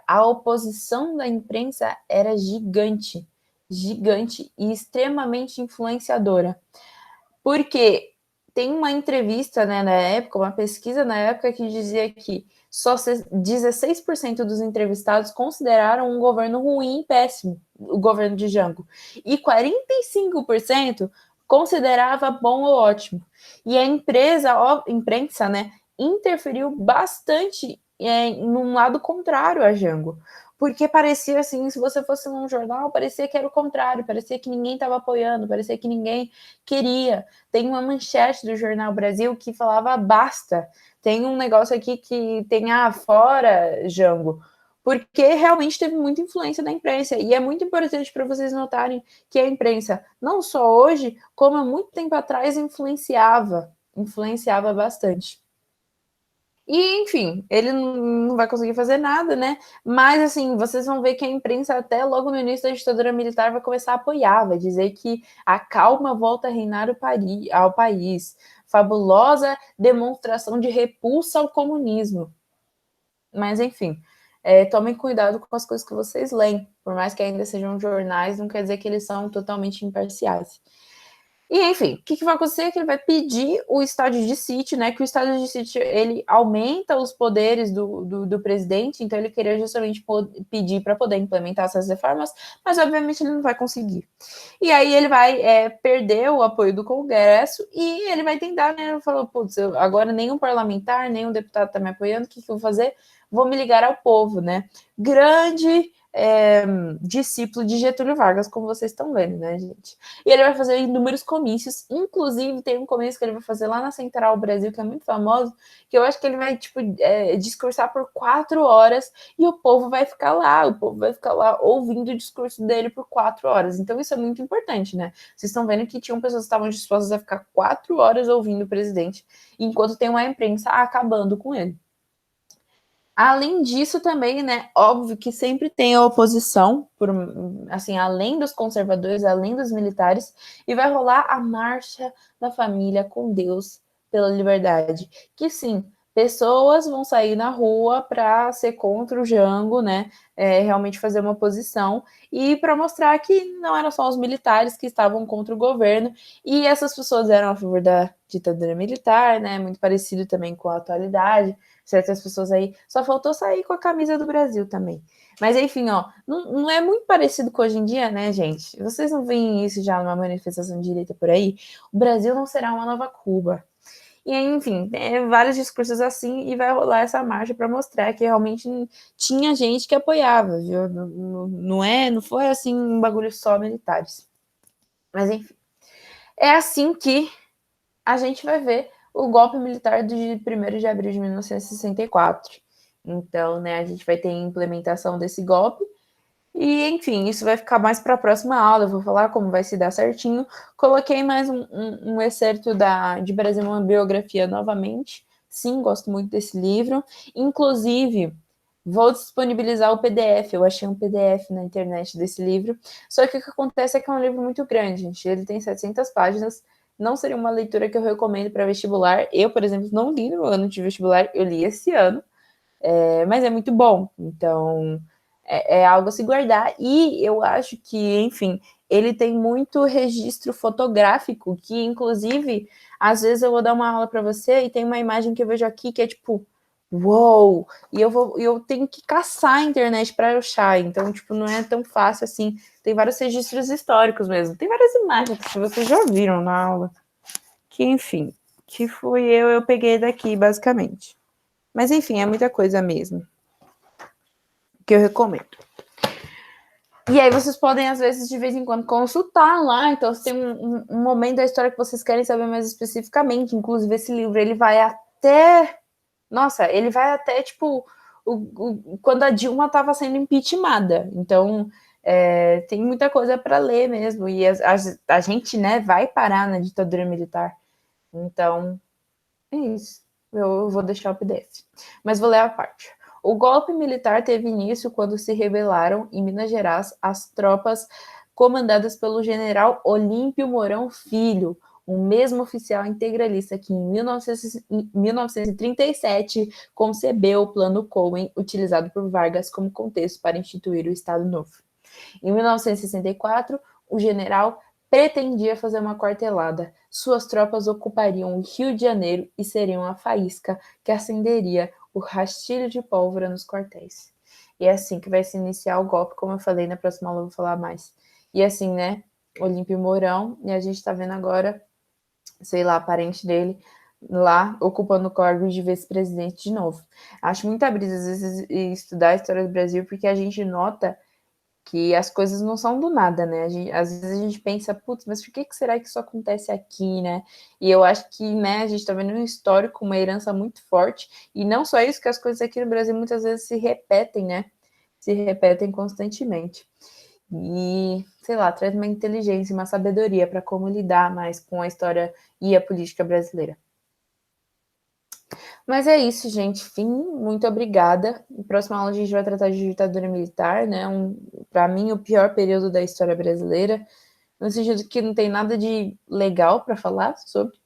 a oposição da imprensa era gigante, gigante e extremamente influenciadora. Porque tem uma entrevista, né, na época, uma pesquisa na época que dizia que só 16% dos entrevistados consideraram um governo ruim e péssimo, o governo de Jango, e 45% considerava bom ou ótimo. E a imprensa, né, interferiu bastante num lado contrário a Jango, porque parecia assim, se você fosse num jornal, parecia que era o contrário, parecia que ninguém estava apoiando, parecia que ninguém queria. Tem uma manchete do Jornal Brasil que falava basta. Tem um negócio aqui que tem fora Jango, porque realmente teve muita influência da imprensa, e é muito importante para vocês notarem que a imprensa, não só hoje, como há muito tempo atrás, influenciava bastante. E, enfim, ele não vai conseguir fazer nada, né? Mas, assim, vocês vão ver que a imprensa, até logo no início da ditadura militar, vai começar a apoiar, vai dizer que a calma volta a reinar ao país. Fabulosa demonstração de repulsa ao comunismo. Mas, enfim, tomem cuidado com as coisas que vocês leem. Por mais que ainda sejam jornais, não quer dizer que eles são totalmente imparciais. E, enfim, o que vai acontecer é que ele vai pedir o estado de sítio, né? Que o estado de sítio, ele aumenta os poderes do presidente, então ele queria justamente pedir para poder implementar essas reformas, mas obviamente ele não vai conseguir. E aí ele vai perder o apoio do Congresso e ele vai tentar, né? Ele falou, putz, agora nenhum parlamentar, nenhum deputado está me apoiando, o que eu vou fazer? Vou me ligar ao povo, né? Grande discípulo de Getúlio Vargas, como vocês estão vendo, né, gente? E ele vai fazer inúmeros comícios, inclusive tem um comício que ele vai fazer lá na Central Brasil, que é muito famoso, que eu acho que ele vai, tipo, discursar por 4 horas e o povo vai ficar lá ouvindo o discurso dele por 4 horas. Então isso é muito importante, né? Vocês estão vendo que tinham pessoas que estavam dispostas a ficar 4 horas ouvindo o presidente, enquanto tem uma imprensa acabando com ele. Além disso, também, né, óbvio que sempre tem a oposição, assim, além dos conservadores, além dos militares, e vai rolar a Marcha da Família com Deus pela Liberdade. Que sim, pessoas vão sair na rua para ser contra o Jango, né, realmente fazer uma oposição, e para mostrar que não eram só os militares que estavam contra o governo, e essas pessoas eram a favor da ditadura militar, né, muito parecido também com a atualidade. Certas pessoas aí, só faltou sair com a camisa do Brasil também. Mas enfim, ó, não é muito parecido com hoje em dia, né, gente? Vocês não veem isso já numa manifestação de direita por aí? O Brasil não será uma nova Cuba. E enfim, vários discursos assim, e vai rolar essa marcha para mostrar que realmente tinha gente que apoiava, viu? Não foi assim um bagulho só militares. Mas enfim, é assim que a gente vai ver o golpe militar de 1º de abril de 1964. Então, né, a gente vai ter a implementação desse golpe. E, enfim, isso vai ficar mais para a próxima aula. Eu vou falar como vai se dar certinho. Coloquei mais um excerto de Brasil, uma biografia novamente. Sim, gosto muito desse livro. Inclusive, vou disponibilizar o PDF. Eu achei um PDF na internet desse livro. Só que o que acontece é que é um livro muito grande, gente. Ele tem 700 páginas. Não seria uma leitura que eu recomendo para vestibular. Eu, por exemplo, não li no ano de vestibular. Eu li esse ano. Mas é muito bom. Então, é algo a se guardar. E eu acho que, enfim, ele tem muito registro fotográfico, que, inclusive, às vezes eu vou dar uma aula para você e tem uma imagem que eu vejo aqui que é tipo, uou! E eu tenho que caçar a internet para achar. Então, tipo, não é tão fácil assim. Tem vários registros históricos mesmo. Tem várias imagens que vocês já viram na aula. Que, enfim, que fui eu peguei daqui, basicamente. Mas, enfim, é muita coisa mesmo que eu recomendo. E aí vocês podem, às vezes, de vez em quando, consultar lá. Então, se tem um momento da história que vocês querem saber mais especificamente, inclusive esse livro, ele vai até... Nossa, ele vai até, tipo, quando a Dilma estava sendo impeachmentada. Então, tem muita coisa para ler mesmo. E a gente, né, vai parar na ditadura militar. Então, é isso. Eu vou deixar o PDF. Mas vou ler a parte. O golpe militar teve início quando se rebelaram, em Minas Gerais, as tropas comandadas pelo general Olímpio Mourão Filho, o mesmo oficial integralista que, em 1937, concebeu o Plano Cohen, utilizado por Vargas como contexto para instituir o Estado Novo. Em 1964, o general pretendia fazer uma quartelada. Suas tropas ocupariam o Rio de Janeiro e seriam a faísca que acenderia o rastilho de pólvora nos quartéis. E é assim que vai se iniciar o golpe, como eu falei, na próxima aula eu vou falar mais. E assim, né, Olímpio Mourão, e a gente tá vendo agora, sei lá, parente dele, lá ocupando o cargo de vice-presidente de novo. Acho muita brisa, às vezes, estudar a história do Brasil, porque a gente nota que as coisas não são do nada, né? Às vezes a gente pensa, putz, mas por que será que isso acontece aqui, né? E eu acho que, né, a gente tá vendo um histórico, uma herança muito forte, e não só isso, que as coisas aqui no Brasil muitas vezes se repetem, né? Se repetem constantemente. E, sei lá, traz uma inteligência, uma sabedoria para como lidar mais com a história e a política brasileira. Mas é isso, gente. Fim, muito obrigada. Na próxima aula a gente vai tratar de ditadura militar, né? Para mim, o pior período da história brasileira, no sentido que não tem nada de legal para falar sobre.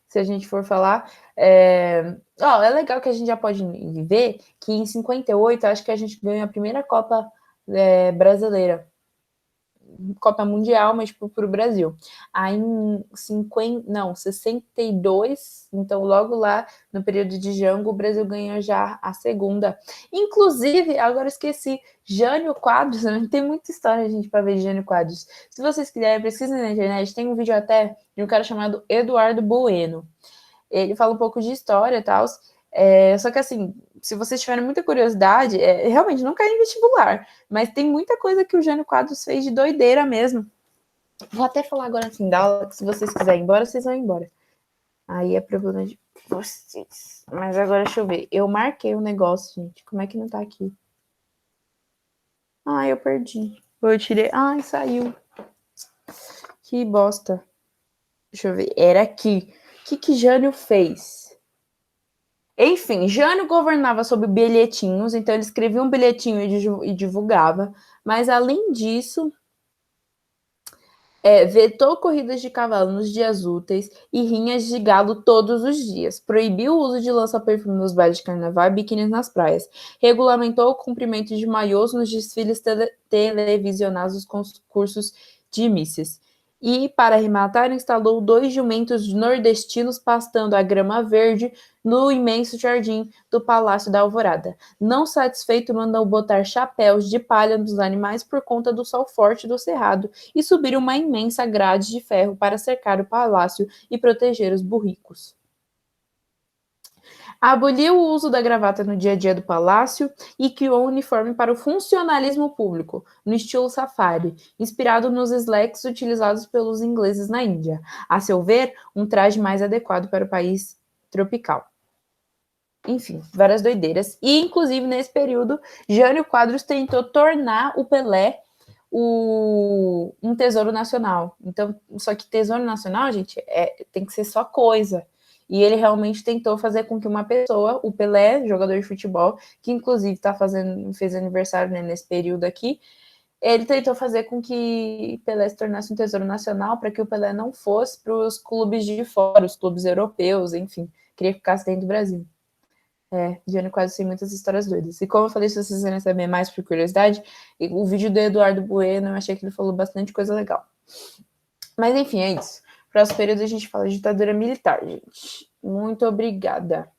Se a gente for falar. É legal que a gente já pode ver que em 58, acho que a gente ganhou a primeira Copa brasileira. Copa Mundial, mas tipo, para o Brasil. Aí em 62, então logo lá no período de Jango, o Brasil ganhou já a segunda. Inclusive, agora eu esqueci, Jânio Quadros, né? Tem muita história, gente, para ver de Jânio Quadros. Se vocês quiserem, pesquisem na internet, tem um vídeo até de um cara chamado Eduardo Bueno. Ele fala um pouco de história e tal. Só que assim, se vocês tiverem muita curiosidade, realmente não cai em vestibular, mas tem muita coisa que o Jânio Quadros fez de doideira mesmo. Vou até falar agora assim da aula, que se vocês quiserem ir embora, vocês vão embora. Aí é problema de vocês. Mas agora deixa eu ver. Eu marquei o negócio, gente. Como é que não tá aqui? Eu perdi. Eu tirei. Saiu. Que bosta. Deixa eu ver. Era aqui. O que Jânio fez? Enfim, Jânio governava sob bilhetinhos, então ele escrevia um bilhetinho e divulgava, mas além disso, vetou corridas de cavalo nos dias úteis e rinhas de galo todos os dias, proibiu o uso de lança-perfume nos bailes de carnaval e biquínis nas praias, regulamentou o cumprimento de maiôs nos desfiles televisionados dos concursos de misses. E, para arrematar, instalou 2 jumentos nordestinos pastando a grama verde no imenso jardim do Palácio da Alvorada. Não satisfeito, mandou botar chapéus de palha nos animais por conta do sol forte do cerrado e subir uma imensa grade de ferro para cercar o palácio e proteger os burricos. Aboliu o uso da gravata no dia a dia do palácio e criou um uniforme para o funcionalismo público, no estilo safari, inspirado nos slacks utilizados pelos ingleses na Índia. A seu ver, um traje mais adequado para o país tropical. Enfim, várias doideiras. E, inclusive, nesse período, Jânio Quadros tentou tornar o Pelé um tesouro nacional. Então, só que tesouro nacional, gente, tem que ser só coisa. E ele realmente tentou fazer com que uma pessoa, o Pelé, jogador de futebol, que inclusive fez aniversário, né, nesse período aqui, ele tentou fazer com que Pelé se tornasse um tesouro nacional para que o Pelé não fosse para os clubes de fora, os clubes europeus, enfim, queria que ficasse dentro do Brasil. Jânio Quadros tem muitas histórias doidas. E como eu falei, se vocês quiserem saber mais por curiosidade, o vídeo do Eduardo Bueno, eu achei que ele falou bastante coisa legal. Mas enfim, é isso. Próximo período a gente fala de ditadura militar, gente. Muito obrigada.